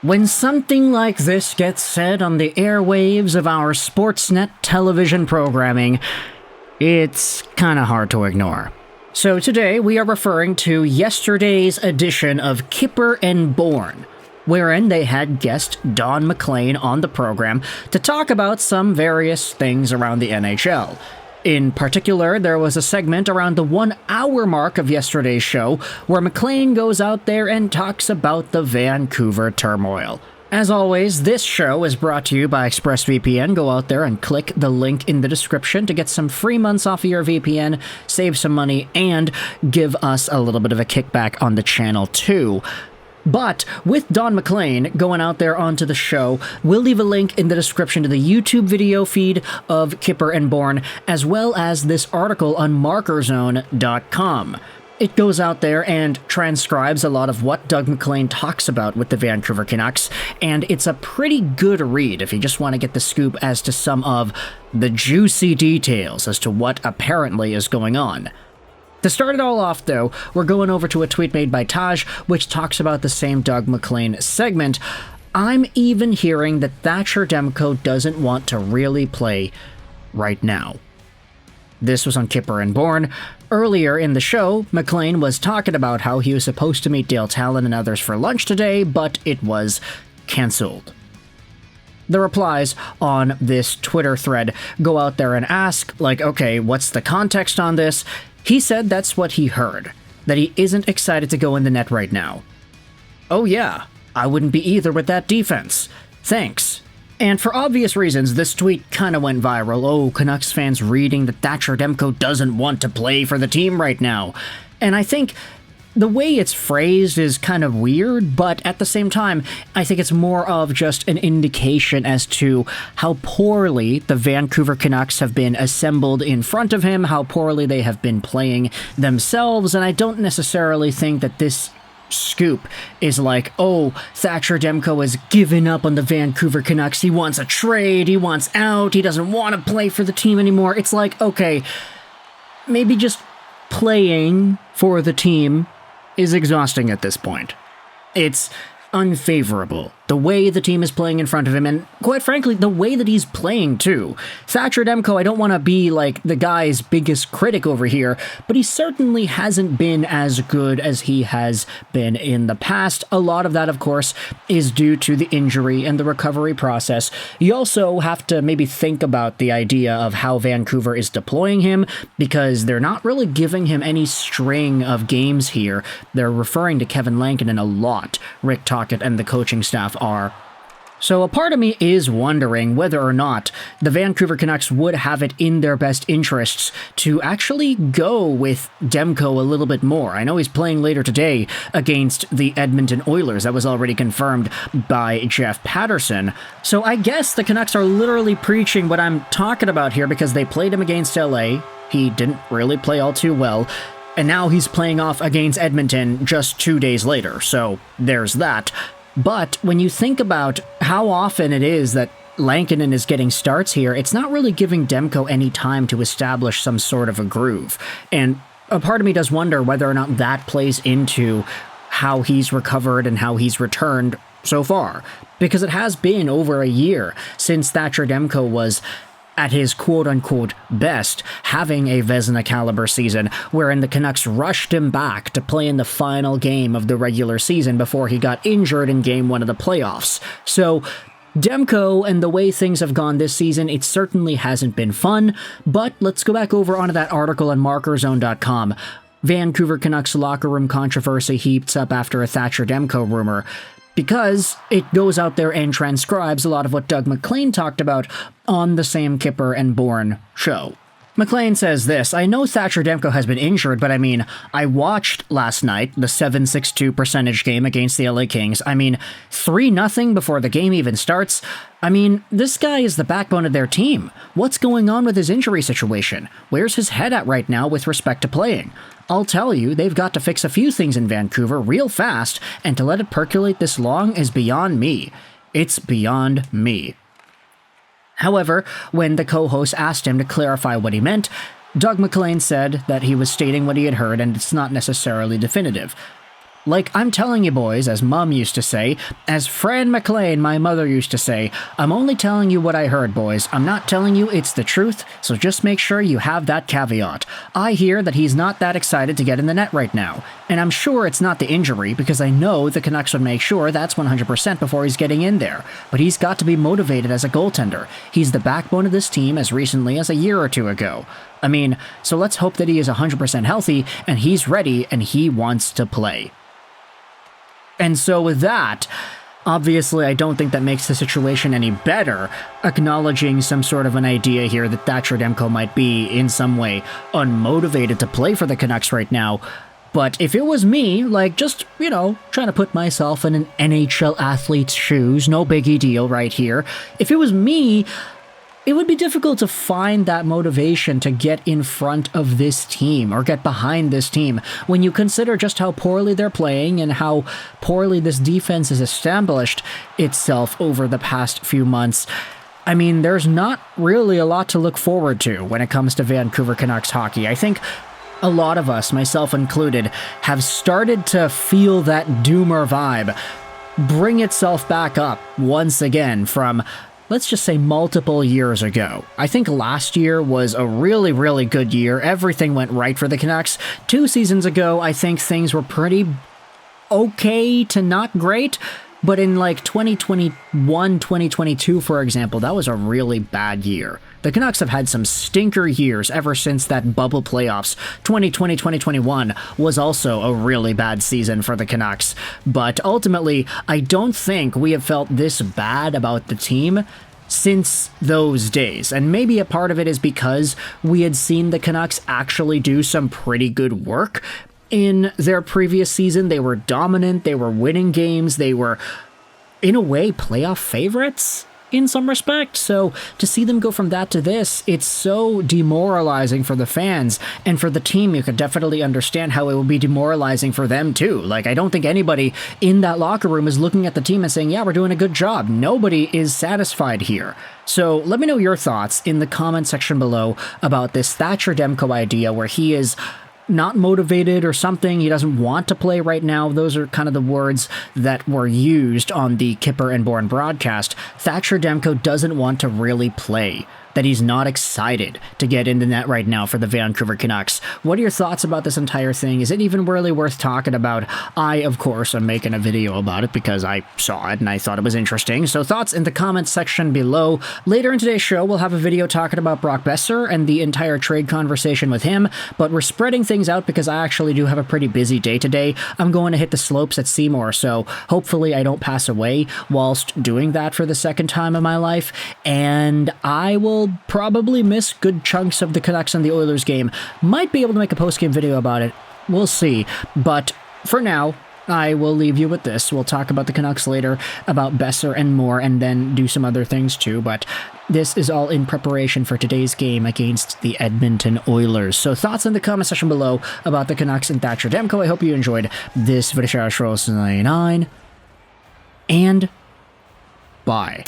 When something like this gets said on the airwaves of our Sportsnet television programming, it's kinda hard to ignore. So today we are referring to yesterday's edition of Kyper Bourne, wherein they had guest Doug MacLean on the program to talk about some various things around the NHL. In particular, there was a segment around the 1 hour mark of yesterday's show where MacLean goes out there and talks about the Vancouver turmoil. As always, this show is brought to you by ExpressVPN. Go out there and click the link in the description to get some free months off of your VPN, save some money, and give us a little bit of a kickback on the channel too. But with Doug MacLean going out there onto the show, we'll leave a link in the description to the YouTube video feed of Kyper Bourne, as well as this article on markerzone.com. It goes out there and transcribes a lot of what Doug MacLean talks about with the Vancouver Canucks, and it's a pretty good read if you just want to get the scoop as to some of the juicy details as to what apparently is going on. To start it all off, though, we're going over to a tweet made by Taj, which talks about the same Doug MacLean segment. I'm even hearing that Thatcher Demko doesn't want to really play right now. This was on Kyper Bourne. Earlier in the show, MacLean was talking about how he was supposed to meet Dale Talon and others for lunch today, but it was cancelled. The replies on this Twitter thread go out there and ask, like, okay, what's the context on this? He said that's what he heard, that he isn't excited to go in the net right now. Oh yeah, I wouldn't be either with that defense. Thanks. And for obvious reasons, this tweet kinda went viral. Oh, Canucks fans reading that Thatcher Demko doesn't want to play for the team right now. And I think the way it's phrased is kind of weird, but at the same time, I think it's more of just an indication as to how poorly the Vancouver Canucks have been assembled in front of him, how poorly they have been playing themselves, and I don't necessarily think that this scoop is like, oh, Thatcher Demko has given up on the Vancouver Canucks, he wants a trade, he wants out, he doesn't want to play for the team anymore. It's like, okay, maybe just playing for the team is exhausting at this point. It's unfavorable. The way the team is playing in front of him, and quite frankly, the way that he's playing too. Thatcher Demko, I don't want to be like the guy's biggest critic over here, but he certainly hasn't been as good as he has been in the past. A lot of that, of course, is due to the injury and the recovery process. You also have to maybe think about the idea of how Vancouver is deploying him, because they're not really giving him any string of games here. They're referring to Kevin Lankinen a lot. Rick Tocchet and the coaching staff are. So a part of me is wondering whether or not the Vancouver Canucks would have it in their best interests to actually go with Demko a little bit more. I know he's playing later today against the Edmonton Oilers. That was already confirmed by Jeff Patterson. So I guess the Canucks are literally preaching what I'm talking about here, because they played him against LA. He didn't really play all too well. And now he's playing off against Edmonton just 2 days later. So there's that. But when you think about how often it is that Lankinen is getting starts here, it's not really giving Demko any time to establish some sort of a groove. And a part of me does wonder whether or not that plays into how he's recovered and how he's returned so far. Because it has been over a year since Thatcher Demko was at his quote-unquote best, having a Vezina caliber season, wherein the Canucks rushed him back to play in the final game of the regular season before he got injured in Game 1 of the playoffs. So Demko and the way things have gone this season, it certainly hasn't been fun, but let's go back over onto that article on markerzone.com. Vancouver Canucks locker room controversy heaps up after a Thatcher Demko rumor, because it goes out there and transcribes a lot of what Doug MacLean talked about on the same Kyper Bourne show. MacLean says this: I know Thatcher Demko has been injured, but I mean, I watched last night the 7-6-2 percentage game against the LA Kings. I mean, 3-0 before the game even starts. I mean, this guy is the backbone of their team. What's going on with his injury situation? Where's his head at right now with respect to playing? I'll tell you, they've got to fix a few things in Vancouver real fast, and to let it percolate this long is beyond me. It's beyond me. However, when the co-host asked him to clarify what he meant, Doug MacLean said that he was stating what he had heard and it's not necessarily definitive. Like, I'm telling you boys, as Mum used to say, as Fran McLean, my mother, used to say, I'm only telling you what I heard, boys. I'm not telling you it's the truth, so just make sure you have that caveat. I hear that he's not that excited to get in the net right now, and I'm sure it's not the injury, because I know the Canucks would make sure that's 100% before he's getting in there. But he's got to be motivated as a goaltender. He's the backbone of this team as recently as a year or two ago. I mean, so let's hope that he is 100% healthy, and he's ready, and he wants to play. And so with that, obviously I don't think that makes the situation any better, acknowledging some sort of an idea here that Thatcher Demko might be in some way unmotivated to play for the Canucks right now. But if it was me, like just, trying to put myself in an NHL athlete's shoes, no biggie deal right here. If it was me, it would be difficult to find that motivation to get in front of this team or get behind this team when you consider just how poorly they're playing and how poorly this defense has established itself over the past few months. I mean, there's not really a lot to look forward to when it comes to Vancouver Canucks hockey. I think a lot of us, myself included, have started to feel that doomer vibe bring itself back up once again from, let's just say, multiple years ago. I think last year was a really, really good year. Everything went right for the Canucks. 2 seasons ago, I think things were pretty okay to not great. But in like 2021, 2022, for example, that was a really bad year. The Canucks have had some stinker years ever since that bubble playoffs. 2020, 2021 was also a really bad season for the Canucks. But ultimately, I don't think we have felt this bad about the team since those days. And maybe a part of it is because we had seen the Canucks actually do some pretty good work in their previous season. They were dominant, they were winning games, they were, in a way, playoff favorites in some respect. So to see them go from that to this, it's so demoralizing for the fans, and for the team, you could definitely understand how it would be demoralizing for them too. Like, I don't think anybody in that locker room is looking at the team and saying, yeah, we're doing a good job. Nobody is satisfied here. So let me know your thoughts in the comment section below about this Thatcher Demko idea where he is not motivated or something. He doesn't want to play right now. Those are kind of the words that were used on the Kyper Bourne broadcast. Thatcher Demko doesn't want to really play, that he's not excited to get into net right now for the Vancouver Canucks. What are your thoughts about this entire thing? Is it even really worth talking about? I, of course, am making a video about it because I saw it and I thought it was interesting. So thoughts in the comments section below. Later in today's show, we'll have a video talking about Brock Boeser and the entire trade conversation with him, but we're spreading things out because I actually do have a pretty busy day today. I'm going to hit the slopes at Seymour, so hopefully I don't pass away whilst doing that for the second time in my life, and I will probably miss good chunks of the Canucks and the Oilers game. Might be able to make a post-game video about it. We'll see. But for now, I will leave you with this. We'll talk about the Canucks later, about Boeser and more, and then do some other things too. But this is all in preparation for today's game against the Edmonton Oilers. So thoughts in the comment section below about the Canucks and Thatcher Demko. I hope you enjoyed this video. And bye.